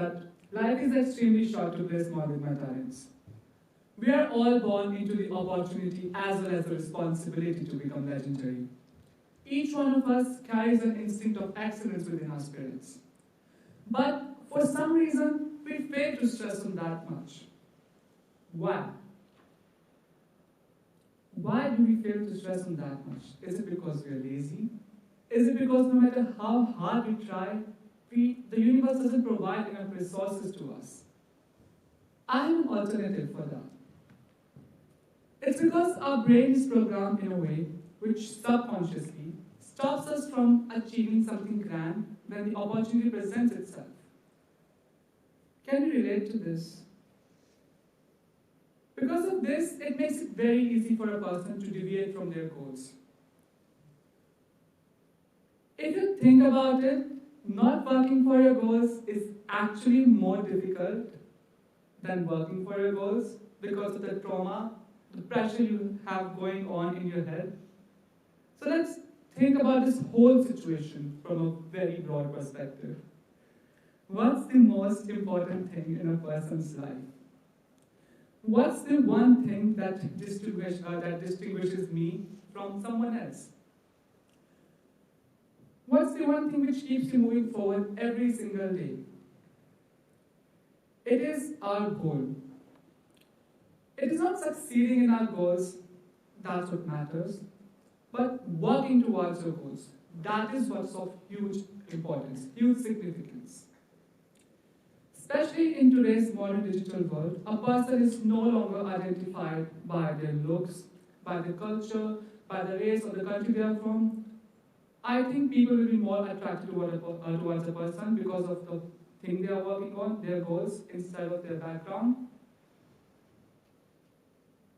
that life is extremely short to play small with my talents. We are all born into the opportunity as well as the responsibility to become legendary. Each one of us carries an instinct of excellence within our spirits. But for some reason, we fail to stress on that much. Why? Why do we fail to stress on that much? Is it because we are lazy? Is it because no matter how hard we try, the universe doesn't provide enough resources to us? I have an alternative for that. It's because our brain is programmed in a way which subconsciously stops us from achieving something grand when the opportunity presents itself. Can you relate to this? Because of this, it makes it very easy for a person to deviate from their goals. If you think about it, not working for your goals is actually more difficult than working for your goals because of the trauma, the pressure you have going on in your head. So let's think about this whole situation from a very broad perspective. What's the most important thing in a person's life? What's the one thing that distinguishes me from someone else? What's the one thing which keeps you moving forward every single day? It is our goal. It is not succeeding in our goals, that's what matters, but working towards your goals. That is what's of huge importance, huge significance. Especially in today's modern digital world, a person is no longer identified by their looks, by their culture, by the race or the country they are from. I think people will be more attracted towards a person because of the thing they are working on, their goals, instead of their background.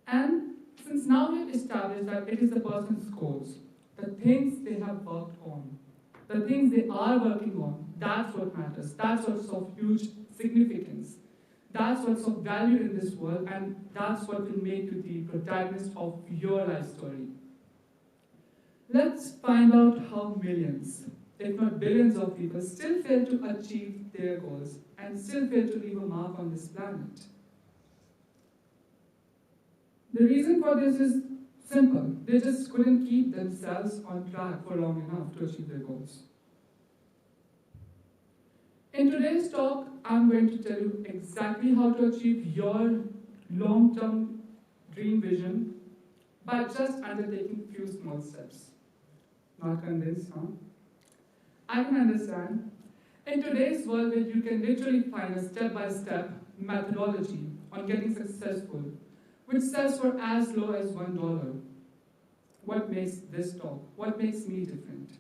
And since now we've established that it is the person's goals, the things they have worked on, the things they are working on, that's what matters. That's what's of huge significance. That's what's of value in this world, and that's what will make you the protagonist of your life story. Let's find out how millions, if not billions of people still fail to achieve their goals and still fail to leave a mark on this planet. The reason for this is simple. They just couldn't keep themselves on track for long enough to achieve their goals. In today's talk, I'm going to tell you exactly how to achieve your long-term dream vision by just undertaking a few small steps. Not convinced, huh? I can understand. In today's world where you can literally find a step-by-step methodology on getting successful, which sells for as low as $1, what makes this talk? What makes me different?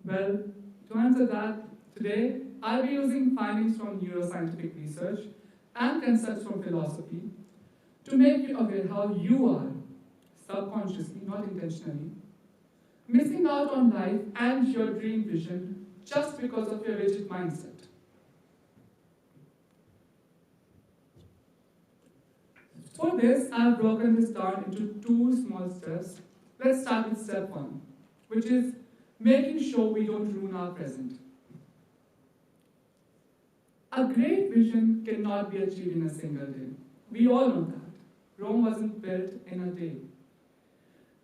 Well, to answer that, today, I'll be using findings from neuroscientific research and concepts from philosophy to make you aware how you are, subconsciously, not intentionally, missing out on life and your dream vision just because of your rigid mindset. For this, I've broken this down into 2 small steps. Let's start with step 1, which is making sure we don't ruin our present. A great vision cannot be achieved in a single day. We all know that. Rome wasn't built in a day.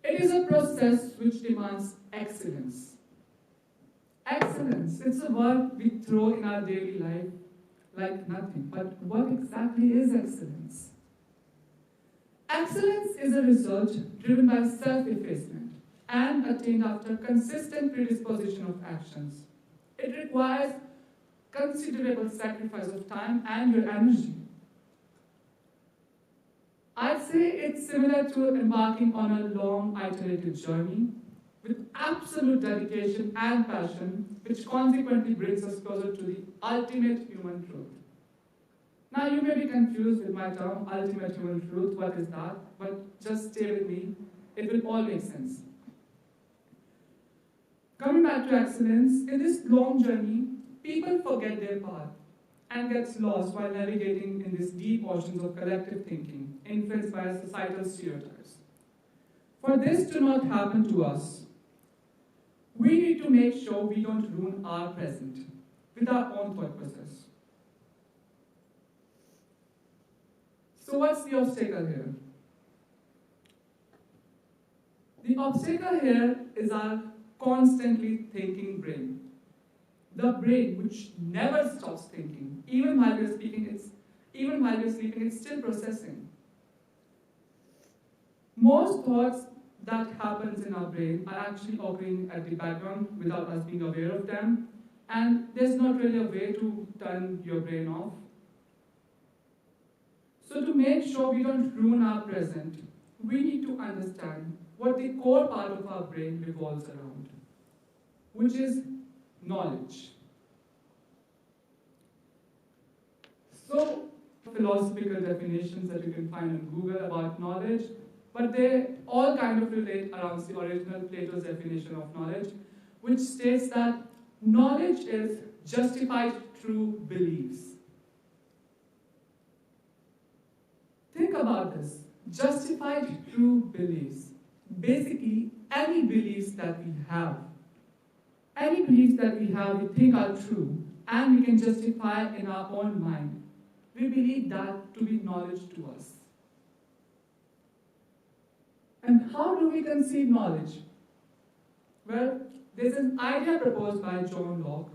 It is a process which demands excellence. Excellence, it's a word we throw in our daily life like nothing. But what exactly is excellence? Excellence is a result driven by self-effacement and attained after consistent predisposition of actions. It requires considerable sacrifice of time and your energy. I'd say it's similar to embarking on a long iterative journey with absolute dedication and passion, which consequently brings us closer to the ultimate human truth. Now you may be confused with my term, ultimate human truth, what is that? But just stay with me, it will all make sense. Coming back to excellence, in this long journey, people forget their path and gets lost while navigating in these deep oceans of collective thinking, influenced by societal stereotypes. For this to not happen to us, we need to make sure we don't ruin our present with our own thought process. So what's the obstacle here? The obstacle here is our constantly thinking brain. The brain which never stops thinking. Even while we're sleeping, it's still processing. Most thoughts that happens in our brain are actually occurring at the background without us being aware of them. And there's not really a way to turn your brain off. So to make sure we don't ruin our present, we need to understand what the core part of our brain revolves around, which is knowledge. So, philosophical definitions that you can find on Google about knowledge, but they all kind of relate around the original Plato's definition of knowledge, which states that knowledge is justified true beliefs. Think about this. Justified true beliefs. Basically, any beliefs that we have. Any beliefs that we have, we think are true, and we can justify in our own mind. We believe that to be knowledge to us. And how do we conceive knowledge? Well, there's an idea proposed by John Locke,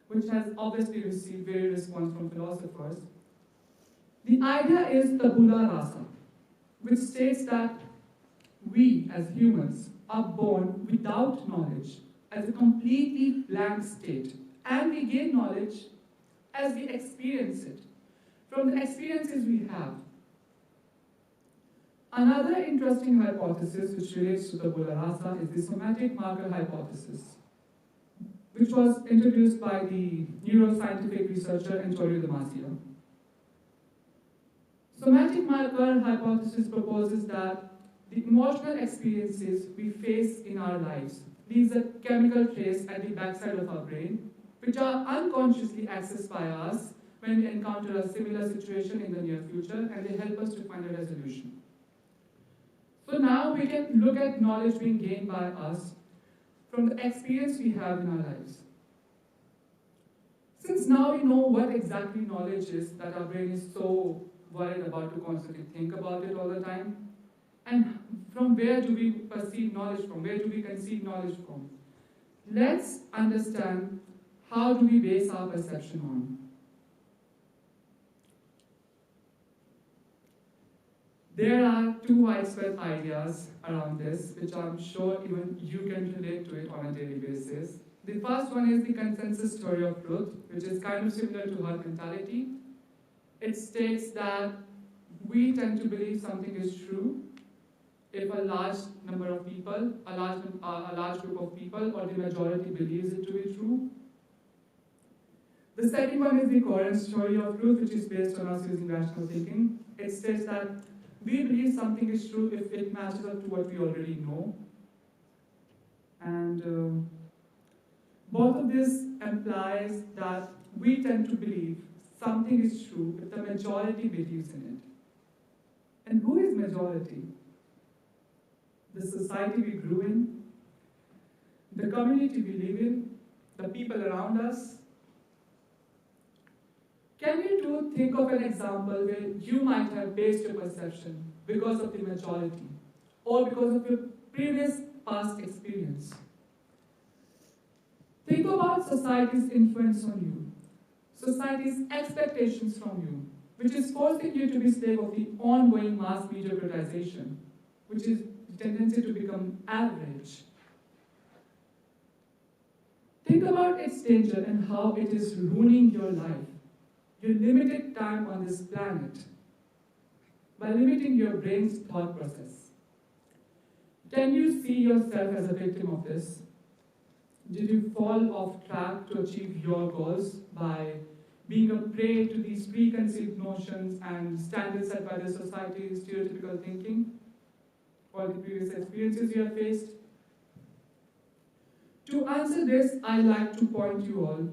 which has obviously received various response from philosophers. The idea is tabula rasa, which states that we as humans are born without knowledge as a completely blank state, and we gain knowledge as we experience it, from the experiences we have. Another interesting hypothesis which relates to tabula rasa is the somatic marker hypothesis, which was introduced by the neuroscientific researcher Antonio Damasio. Somatic marker hypothesis proposes that the emotional experiences we face in our lives leaves a chemical trace at the backside of our brain, which are unconsciously accessed by us when we encounter a similar situation in the near future, and they help us to find a resolution. So now we can look at knowledge being gained by us from the experience we have in our lives. Since now we know what exactly knowledge is, that our brain is so worried about to constantly think about it all the time, and from where do we perceive knowledge from? Where do we conceive knowledge from? Let's understand how do we base our perception on. There are two widespread ideas around this, which I'm sure even you can relate to it on a daily basis. The first one is the consensus theory of truth, which is kind of similar to herd mentality. It states that we tend to believe something is true if a large number of people, a large group of people, or the majority believes it to be true. The second one is the coherence theory of truth, which is based on us using rational thinking. It states that we believe something is true if it matches up to what we already know. And both of this implies that we tend to believe something is true if the majority believes in it. And who is majority? The society we grew in, the community we live in, the people around us. Can you two think of an example where you might have based your perception because of the majority or because of your previous past experience? Think about society's influence on you, society's expectations from you, which is forcing you to be slave of the ongoing mass mediocritization, which is the tendency to become average. Think about its danger and how it is ruining your life, your limited time on this planet, by limiting your brain's thought process. Can you see yourself as a victim of this? Did you fall off track to achieve your goals by being a prey to these preconceived notions and standards set by the society's stereotypical thinking, or the previous experiences you have faced? To answer this, I'd like to point you all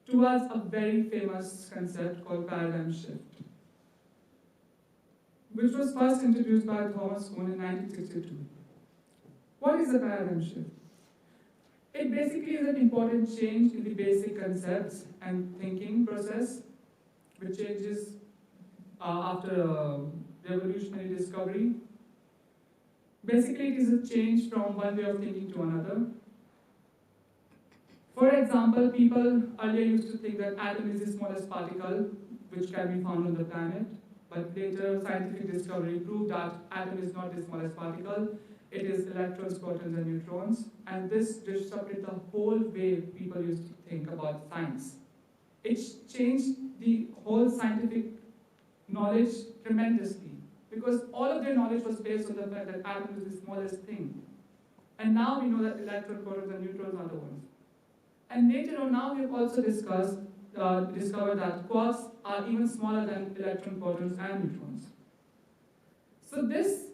towards a very famous concept called paradigm shift, which was first introduced by Thomas Kuhn in 1962. What is a paradigm shift? It basically is an important change in the basic concepts and thinking process, which changes after a revolutionary discovery. Basically, it is a change from one way of thinking to another. For example, people earlier used to think that atom is the smallest particle which can be found on the planet, but later scientific discovery proved that atom is not the smallest particle, it is electrons, protons, and neutrons, and this disrupted the whole way people used to think about science. It changed the whole scientific knowledge tremendously, because all of their knowledge was based on the fact that atom is the smallest thing. And now we know that electrons, protons, and neutrons are the ones. And later on, now we have also discovered that quarks are even smaller than electrons, protons, and neutrons. So this,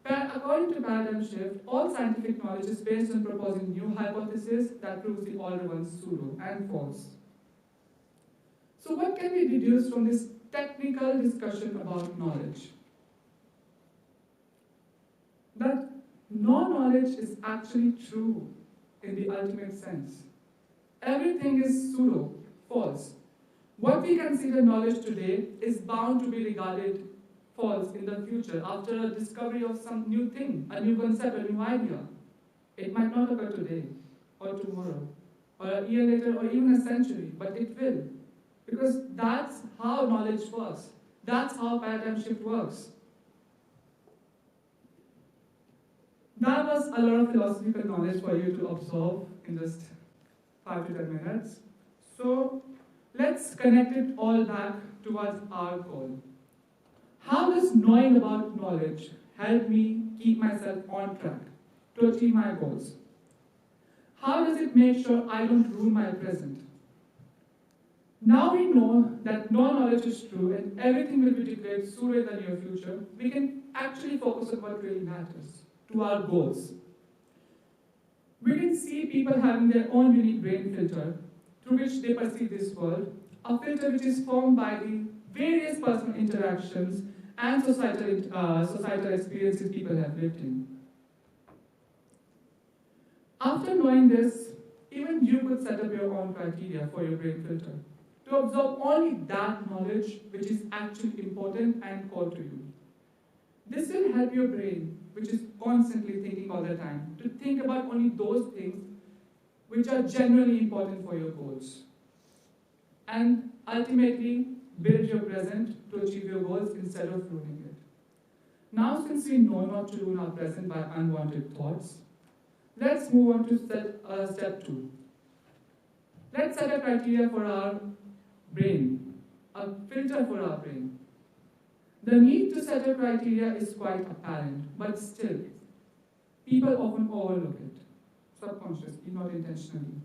according to paradigm shift, all scientific knowledge is based on proposing new hypothesis that proves the older ones pseudo and false. So what can we deduce from this technical discussion about knowledge? That no knowledge is actually true in the ultimate sense. Everything is pseudo, false. What we consider knowledge today is bound to be regarded false in the future after a discovery of some new thing, a new concept, a new idea. It might not occur today, or tomorrow, or a year later, or even a century, but it will. Because that's how knowledge works. That's how paradigm shift works. That was a lot of philosophical knowledge for you to absorb in just 5 to 10 minutes. So let's connect it all back towards our goal. How does knowing about knowledge help me keep myself on track to achieve my goals? How does it make sure I don't ruin my present? Now we know that no knowledge is true and everything will be declared pseudo in the near future, we can actually focus on what really matters, to our goals. We can see people having their own unique brain filter through which they perceive this world, a filter which is formed by the various personal interactions and societal experiences people have lived in. After knowing this, even you could set up your own criteria for your brain filter to absorb only that knowledge which is actually important and core to you. This will help your brain, which is constantly thinking all the time, to think about only those things which are genuinely important for your goals. And ultimately, build your present to achieve your goals instead of ruining it. Now, since we know not to ruin our present by unwanted thoughts, let's move on to step 2. Let's set a criteria for our brain, a filter for our brain. The need to set a criteria is quite apparent, but still, people often overlook it, subconsciously, not intentionally.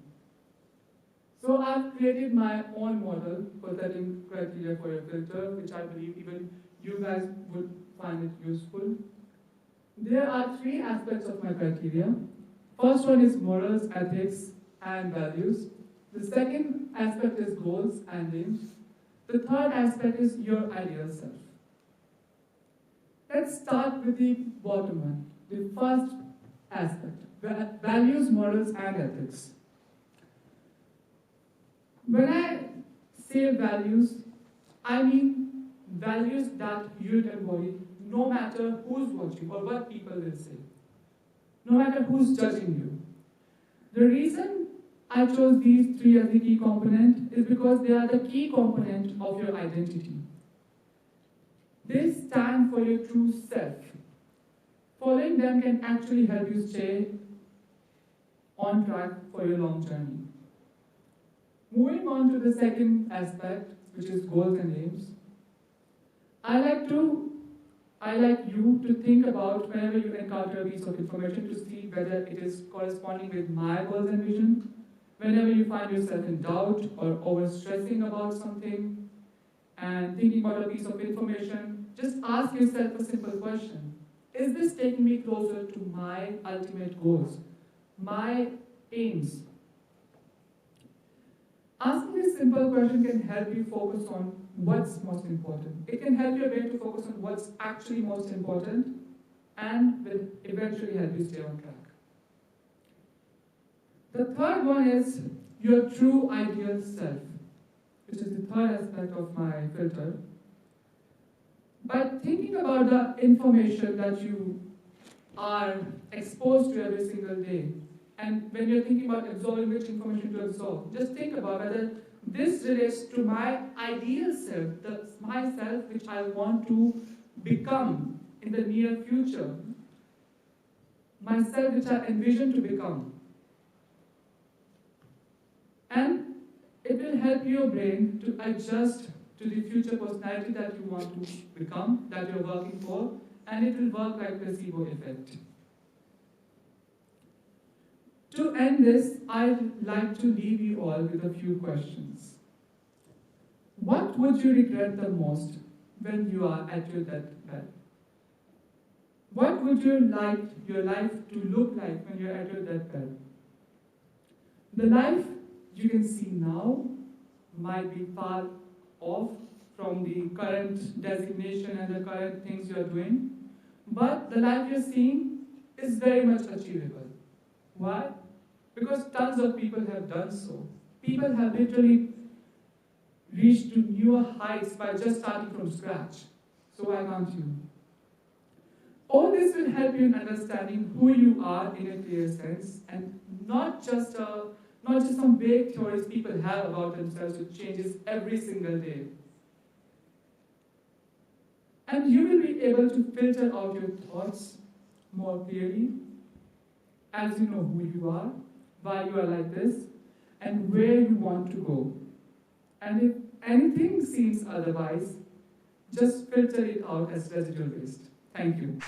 So I've created my own model for setting criteria for your filter, which I believe even you guys would find it useful. There are 3 aspects of my criteria. First one is morals, ethics, and values. The second aspect is goals and aims. The third aspect is your ideal self. Let's start with the bottom one, the first aspect, values, morals, and ethics. When I say values, I mean values that you embody no matter who's watching or what people will say, no matter who's judging you. The reason I chose these 3 as the key component is because they are the key component of your identity. They stand for your true self. Following them can actually help you stay on track for your long journey. Moving on to the second aspect, which is goals and aims. I like you to think about whenever you encounter a piece of information to see whether it is corresponding with my goals and vision. Whenever you find yourself in doubt or overstressing about something and thinking about a piece of information, just ask yourself a simple question. Is this taking me closer to my ultimate goals, my aims? Asking this simple question can help you focus on what's most important. It can help your brain to focus on what's actually most important and will eventually help you stay on track. The third one is your true ideal self, which is the third aspect of my filter. But thinking about the information that you are exposed to every single day, and when you're thinking about absorbing which information to absorb, just think about whether this relates to my ideal self, the myself which I want to become in the near future, myself which I envision to become. And it will help your brain to adjust to the future personality that you want to become, that you're working for, and it will work like placebo effect. To end this, I'd like to leave you all with a few questions. What would you regret the most when you are at your deathbed? What would you like your life to look like when you're at your deathbed? The life you can see now might be far off from the current designation and the current things you're doing, but the life you're seeing is very much achievable. Why? Because tons of people have done so. People have literally reached to newer heights by just starting from scratch. So why can't you? All this will help you in understanding who you are in a clear sense, and not just some vague theories people have about themselves which changes every single day. And you will be able to filter out your thoughts more clearly as you know who you are, why you are like this, and where you want to go. And if anything seems otherwise, just filter it out as residual waste. Thank you.